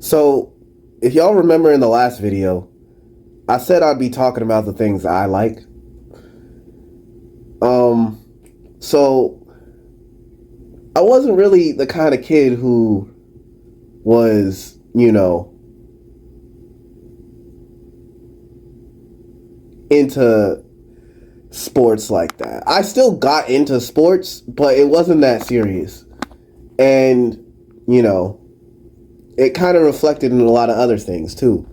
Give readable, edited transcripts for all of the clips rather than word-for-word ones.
So, if y'all remember in the last video, I said I'd be talking about the things I like. Um, so I wasn't really the kind of kid who was, into sports like that. I still got into sports, but it wasn't that serious. And, you know, it kind of reflected in a lot of other things too.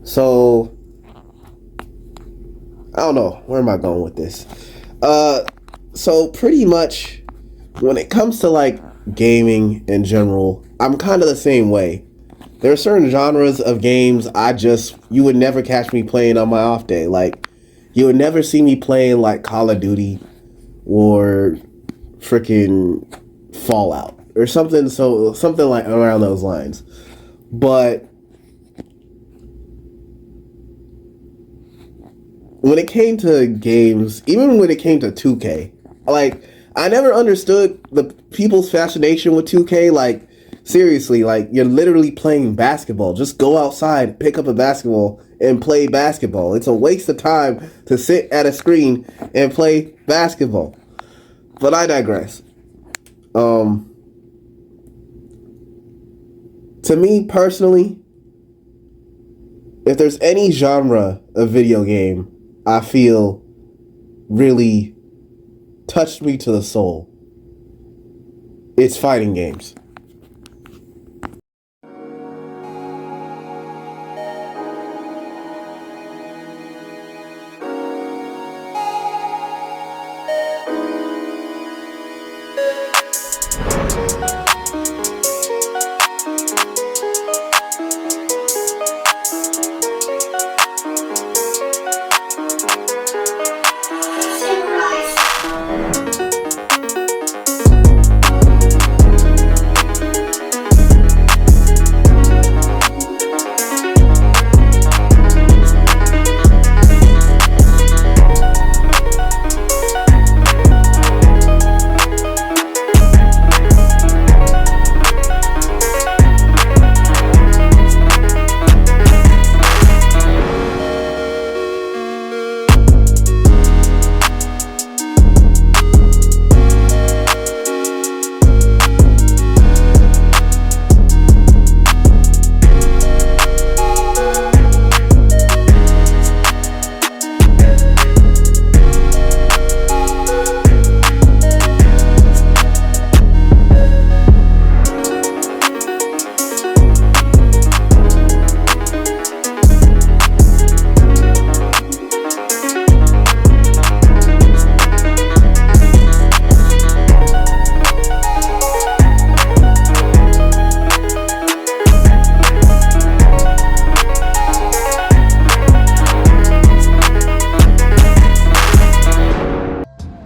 So, I don't know. Where am I going with this? So pretty much when it comes to like gaming in general, I'm kind of the same way. There are certain genres of games you would never catch me playing on my off day. Like, you would never see me playing like Call of Duty or freaking Fallout or something like around those lines. But when it came to games, even when it came to 2K, like, I never understood the people's fascination with 2K. Like, seriously, like, you're literally playing basketball. Just go outside, pick up a basketball, and play basketball. It's a waste of time to sit at a screen and play basketball. But I digress. To me personally, if there's any genre of video game I feel really touched me to the soul, it's fighting games.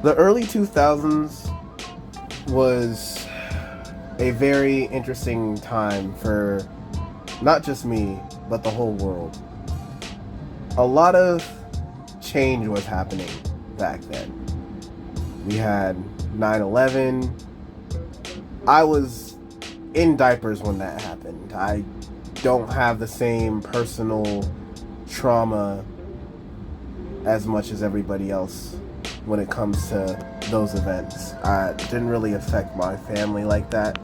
The early 2000s was a very interesting time for not just me, but the whole world. A lot of change was happening back then. We had 9/11. I was in diapers when that happened. I don't have the same personal trauma as much as everybody else when it comes to those events. It didn't really affect my family like that.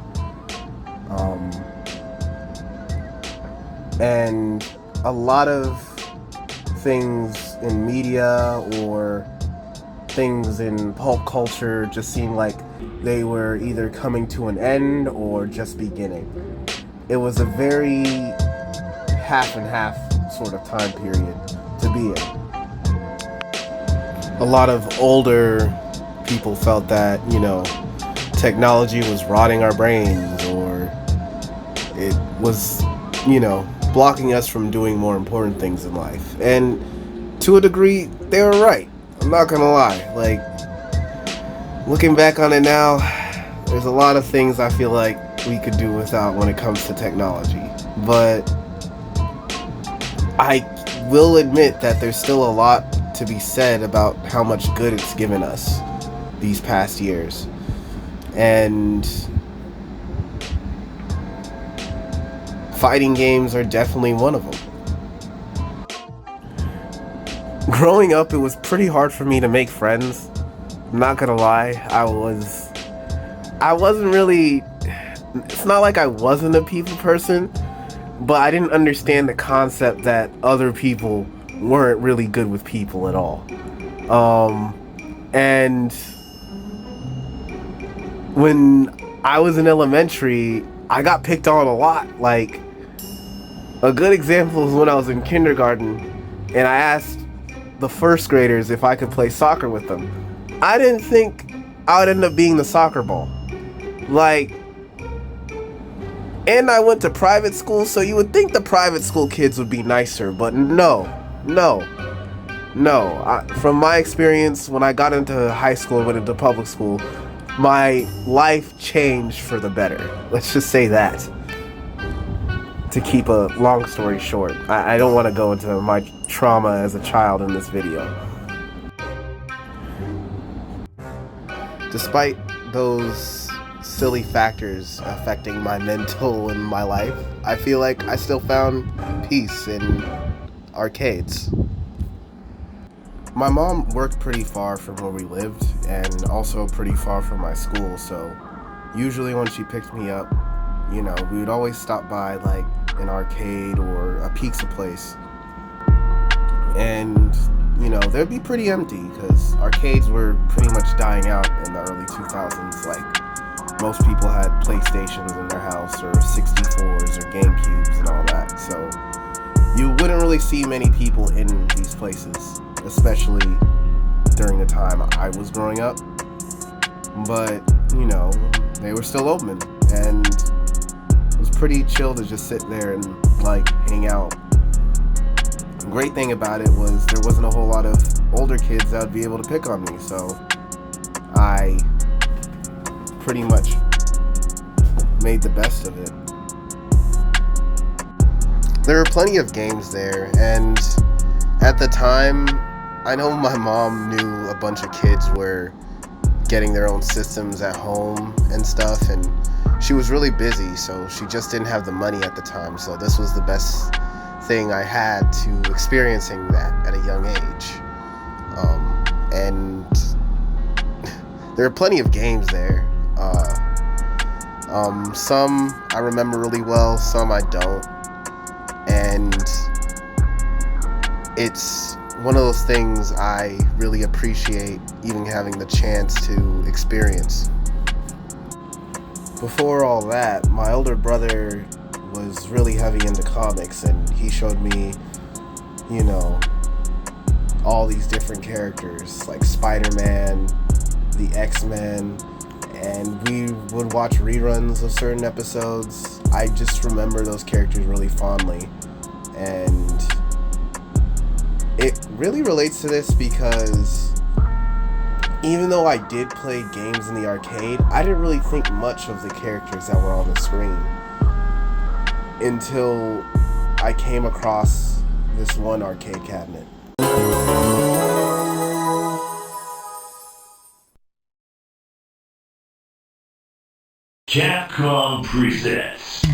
And a lot of things in media or things in pulp culture just seemed like they were either coming to an end or just beginning. It was a very half and half sort of time period to be in. A lot of older people felt that, technology was rotting our brains, or it was, blocking us from doing more important things in life. And to a degree, they were right. I'm not gonna lie. Like, looking back on it now, there's a lot of things I feel like we could do without when it comes to technology. But I will admit that there's still a lot to be said about how much good it's given us these past years. And fighting games are definitely one of them. Growing up, it was pretty hard for me to make friends. I'm not gonna lie, I wasn't really, it's not like I wasn't a people person, but I didn't understand the concept that other people weren't really good with people at all. And when I was in elementary, I got picked on a lot. Like, a good example is when I was in kindergarten and I asked the first graders if I could play soccer with them. I didn't think I would end up being the soccer ball. Like, and I went to private school, so you would think the private school kids would be nicer, but no. From my experience, when I got into high school and went into public school, my life changed for the better. Let's just say that. To keep a long story short, I don't want to go into my trauma as a child in this video. Despite those silly factors affecting my mental and my life, I feel like I still found peace in arcades. My mom worked pretty far from where we lived and also pretty far from my school, so usually when she picked me up, you know, we would always stop by like an arcade or a pizza place. And, you know, they'd be pretty empty because arcades were pretty much dying out in the early 2000s. Like, most people had PlayStations in their house or 64s or GameCubes and all that. So you wouldn't really see many people in these places, especially during the time I was growing up. But, you know, they were still open, and it was pretty chill to just sit there and, like, hang out. The great thing about it was there wasn't a whole lot of older kids that would be able to pick on me, so I pretty much made the best of it. There were plenty of games there, and at the time, I know my mom knew a bunch of kids were getting their own systems at home and stuff, and she was really busy, so she just didn't have the money at the time, so this was the best thing I had to experiencing that at a young age. And there are plenty of games there. Some I remember really well, some I don't, and it's one of those things I really appreciate even having the chance to experience. Before all that, my older brother was really heavy into comics, and he showed me, you know, all these different characters like Spider-Man, the X-Men, and we would watch reruns of certain episodes. I just remember those characters really fondly, and it really relates to this because even though I did play games in the arcade, I didn't really think much of the characters that were on the screen until I came across this one arcade cabinet. Capcom presents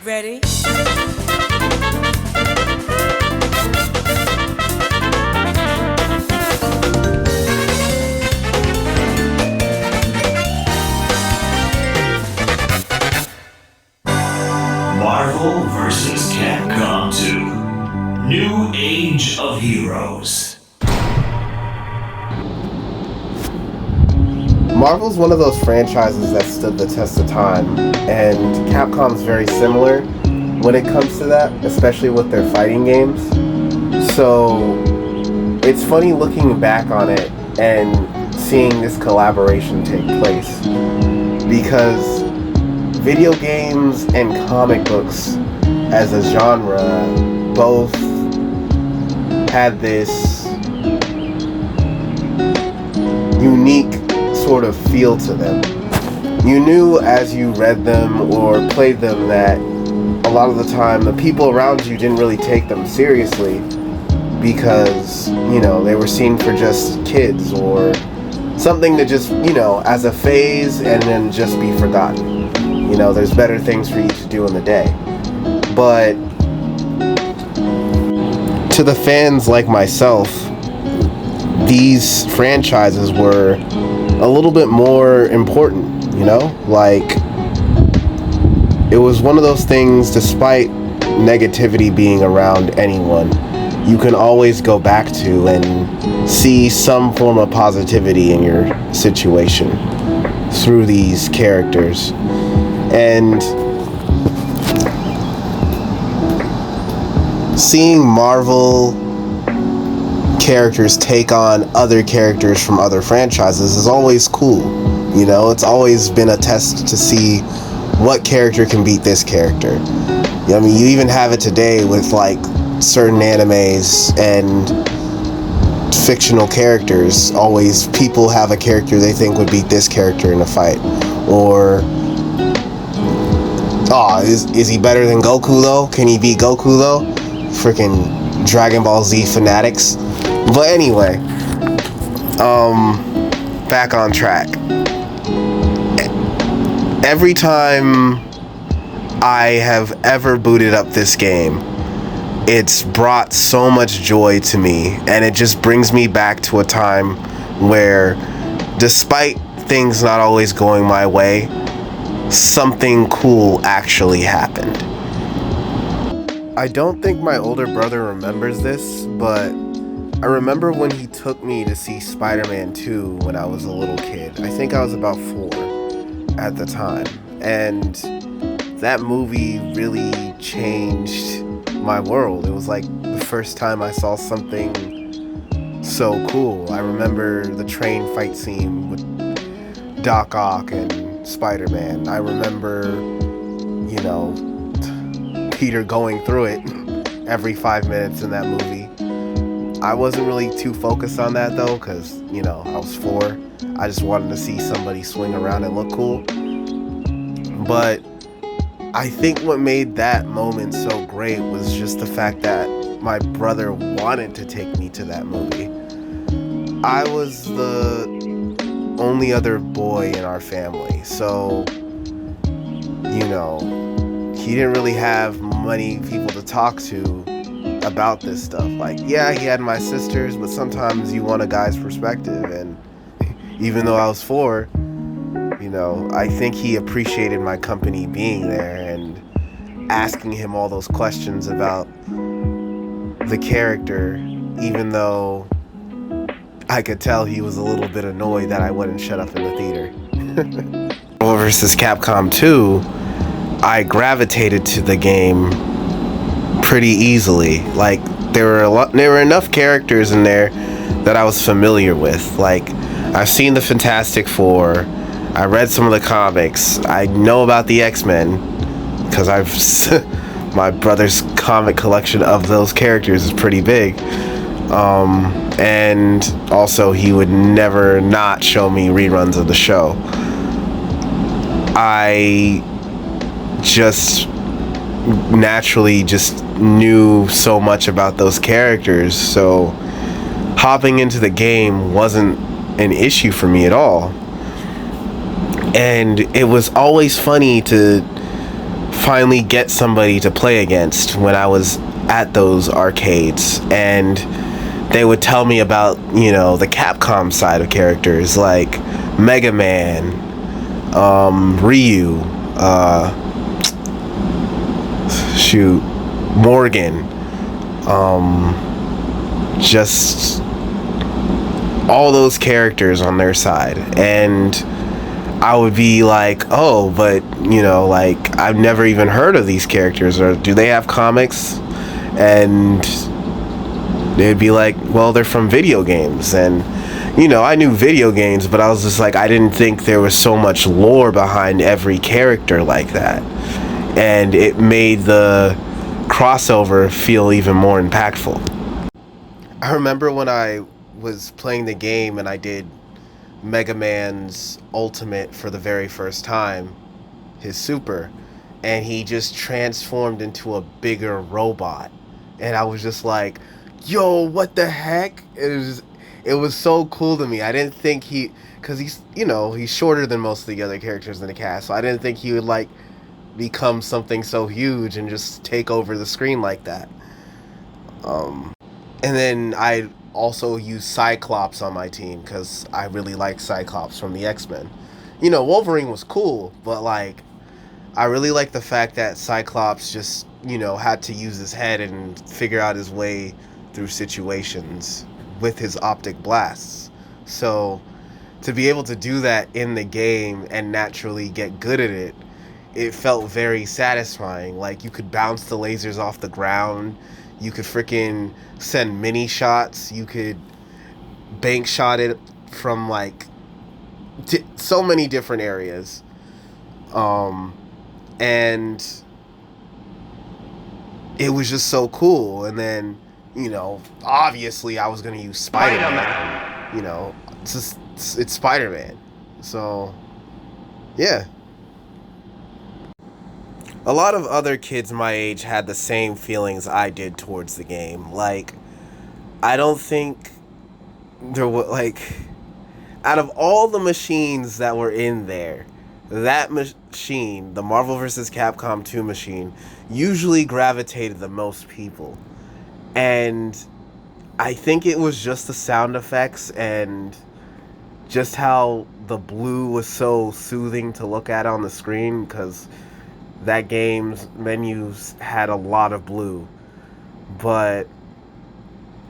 Ready? Marvel vs. Capcom 2 New Age of Heroes. Marvel's one of those franchises that stood the test of time, and Capcom's very similar when it comes to that, especially with their fighting games. So it's funny looking back on it and seeing this collaboration take place, because video games and comic books as a genre both had this unique sort of feel to them. You knew as you read them or played them that a lot of the time the people around you didn't really take them seriously because, you know, they were seen for just kids or something to just, you know, as a phase and then just be forgotten. You know, there's better things for you to do in the day. But to the fans like myself, these franchises were a little bit more important, you know? Like, it was one of those things, despite negativity being around anyone, you can always go back to and see some form of positivity in your situation through these characters. And seeing Marvel characters take on other characters from other franchises is always cool. You know, it's always been a test to see what character can beat this character. I mean, you even have it today with like certain animes and fictional characters. Always people have a character they think would beat this character in a fight. Or, is he better than Goku though? Can he beat Goku though? Freaking Dragon Ball Z fanatics. But anyway, back on track. Every time I have ever booted up this game, it's brought so much joy to me, and it just brings me back to a time where, despite things not always going my way, something cool actually happened. I don't think my older brother remembers this, but I remember when he took me to see Spider-Man 2 when I was a little kid. I think I was about 4 at the time, and that movie really changed my world. It was like the first time I saw something so cool. I remember the train fight scene with Doc Ock and Spider-Man. I remember, you know, Peter going through it every 5 minutes in that movie. I wasn't really too focused on that though, because, you know, I was 4. I just wanted to see somebody swing around and look cool. But I think what made that moment so great was just the fact that my brother wanted to take me to that movie. I was the only other boy in our family, so, you know, he didn't really have many people to talk to about this stuff. Like, yeah, he had my sisters, but sometimes you want a guy's perspective, and even though I was 4, you know, I think he appreciated my company being there and asking him all those questions about the character, even though I could tell he was a little bit annoyed that I wouldn't shut up in the theater. Marvel vs. Capcom 2, I gravitated to the game pretty easily. Like, there were enough characters in there that I was familiar with. Like, I've seen the Fantastic Four, I read some of the comics, I know about the X-Men, because my brother's comic collection of those characters is pretty big. And also, he would never not show me reruns of the show. I just naturally just knew so much about those characters, so hopping into the game wasn't an issue for me at all. And it was always funny to finally get somebody to play against when I was at those arcades, and they would tell me about, you know, the Capcom side of characters like Mega Man, Ryu, Morgan, just all those characters on their side. And I would be like, oh, but, you know, like, I've never even heard of these characters, or do they have comics? And they'd be like, well, they're from video games. And, you know, I knew video games, but I was just like, I didn't think there was so much lore behind every character like that. And it made the crossover feel even more impactful. I remember when I was playing the game and I did Mega Man's Ultimate for the very first time, his Super, and he just transformed into a bigger robot. And I was just like, yo, what the heck? It was so cool to me. I didn't think because he's shorter than most of the other characters in the cast, so I didn't think he would like become something so huge and just take over the screen like that. And then I also used Cyclops on my team because I really like Cyclops from the X-Men. Wolverine was cool, but like I really like the fact that Cyclops just, had to use his head and figure out his way through situations with his optic blasts. So to be able to do that in the game and naturally get good at it, it felt very satisfying. Like, you could bounce the lasers off the ground, you could freaking send mini shots, you could bank shot it from like so many different areas. And it was just so cool. And then, obviously I was going to use Spider-Man. It's Spider-Man. So, yeah. A lot of other kids my age had the same feelings I did towards the game. Like, I don't think there was, like, out of all the machines that were in there, that machine, the Marvel vs. Capcom 2 machine, usually gravitated the most people. And I think it was just the sound effects and just how the blue was so soothing to look at on the screen, because that game's menus had a lot of blue. But,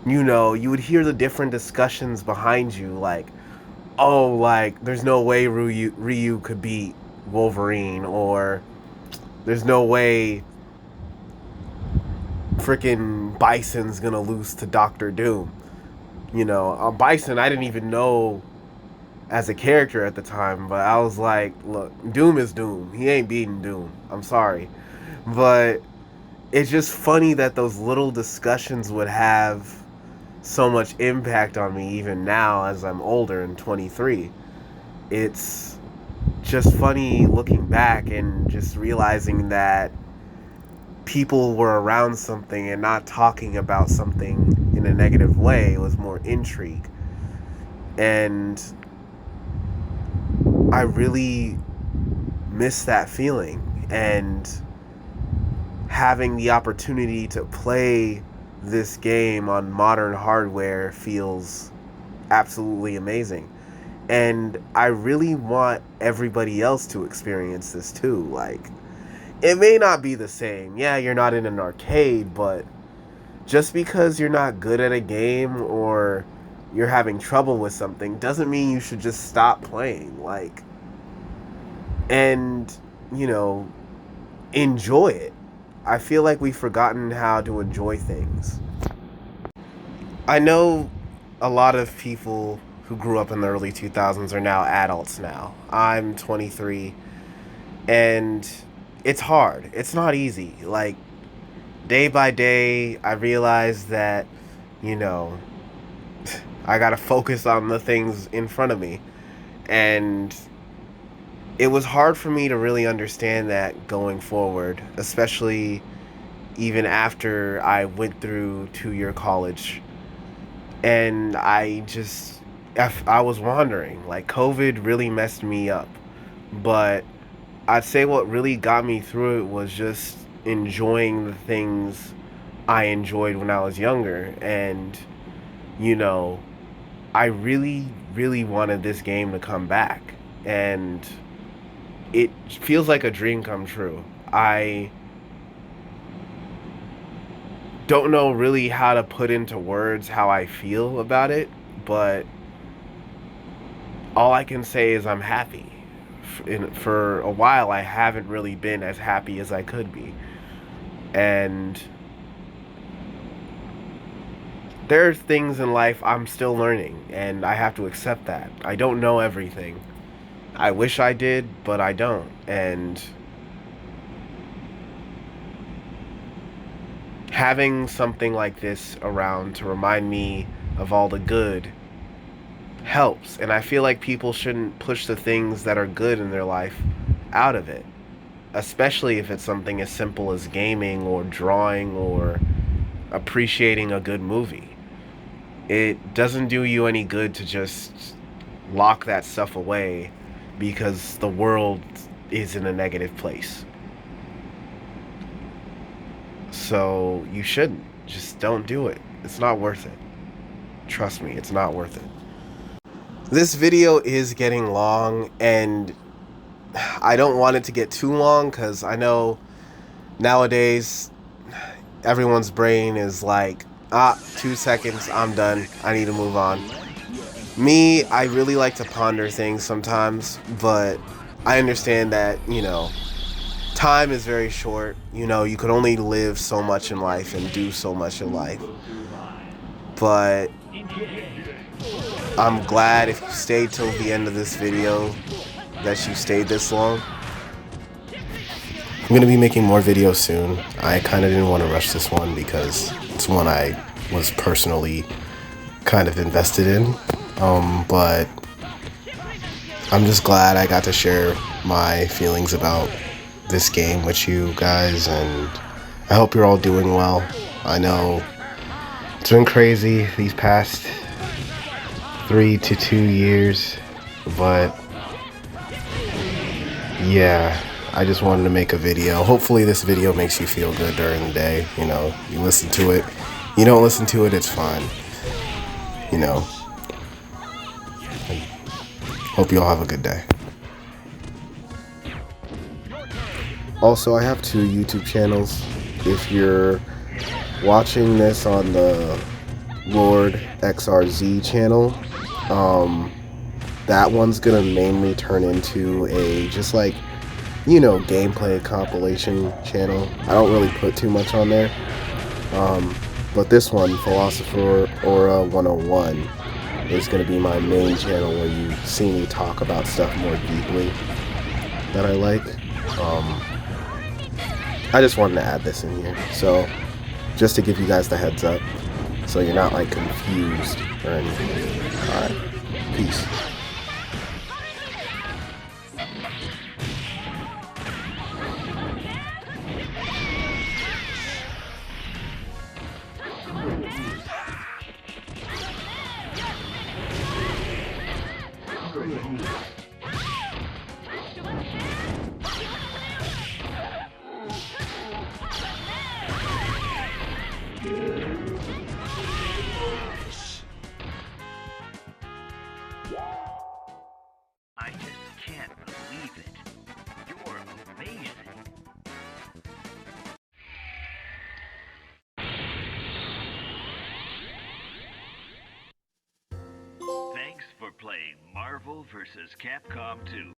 you would hear the different discussions behind you, like, oh, like, there's no way Ryu could beat Wolverine, or there's no way freaking Bison's gonna lose to Doctor Doom. Bison, I didn't even know as a character at the time, but I was like, look, Doom is Doom. He ain't beating Doom. I'm sorry. But it's just funny that those little discussions would have so much impact on me even now as I'm older and 23. It's just funny looking back and just realizing that people were around something and not talking about something in a negative way. It was more intrigue. And I really miss that feeling, and having the opportunity to play this game on modern hardware feels absolutely amazing. And I really want everybody else to experience this too. Like, it may not be the same. Yeah, you're not in an arcade, but just because you're not good at a game or you're having trouble with something doesn't mean you should just stop playing. Like, and, enjoy it. I feel like we've forgotten how to enjoy things. I know a lot of people who grew up in the early 2000s are now adults now. I'm 23, and it's hard. It's not easy. Like, day by day, I realize that, I gotta focus on the things in front of me. And it was hard for me to really understand that going forward, especially even after I went through 2-year college. And I was wondering, like, COVID really messed me up. But I'd say what really got me through it was just enjoying the things I enjoyed when I was younger. And, I really, really wanted this game to come back. And it feels like a dream come true. I don't know really how to put into words how I feel about it, but all I can say is I'm happy. For a while, I haven't really been as happy as I could be. And there are things in life I'm still learning, and I have to accept that. I don't know everything. I wish I did, but I don't. And having something like this around to remind me of all the good helps. And I feel like people shouldn't push the things that are good in their life out of it. especially if it's something as simple as gaming or drawing or appreciating a good movie. It doesn't do you any good to just lock that stuff away because the world is in a negative place. So you shouldn't. Just don't do it. It's not worth it. Trust me, it's not worth it. This video is getting long, and I don't want it to get too long because I know nowadays everyone's brain is like, 2 seconds, I'm done. I need to move on. Me, I really like to ponder things sometimes, but I understand that, time is very short. You can only live so much in life and do so much in life. But I'm glad if you stayed till the end of this video that you stayed this long. I'm going to be making more videos soon. I kind of didn't want to rush this one because it's one I was personally kind of invested in. But I'm just glad I got to share my feelings about this game with you guys, and I hope you're all doing well. I know it's been crazy these past 3 to 2 years, but yeah, I just wanted to make a video. Hopefully this video makes you feel good during the day. You listen to it. You don't listen to it, it's fine. Hope you all have a good day. Also, I have 2 YouTube channels. If you're watching this on the Lord XRZ channel, that one's gonna mainly turn into a just like, gameplay compilation channel. I don't really put too much on there. But this one, Philosopher Aura 101, is gonna be my main channel where you see me talk about stuff more deeply that I like. I just wanted to add this in here, so just to give you guys the heads up, so you're not like confused or anything. Alright, peace. I just can't believe it. You're amazing. Thanks for playing Marvel vs. Capcom 2.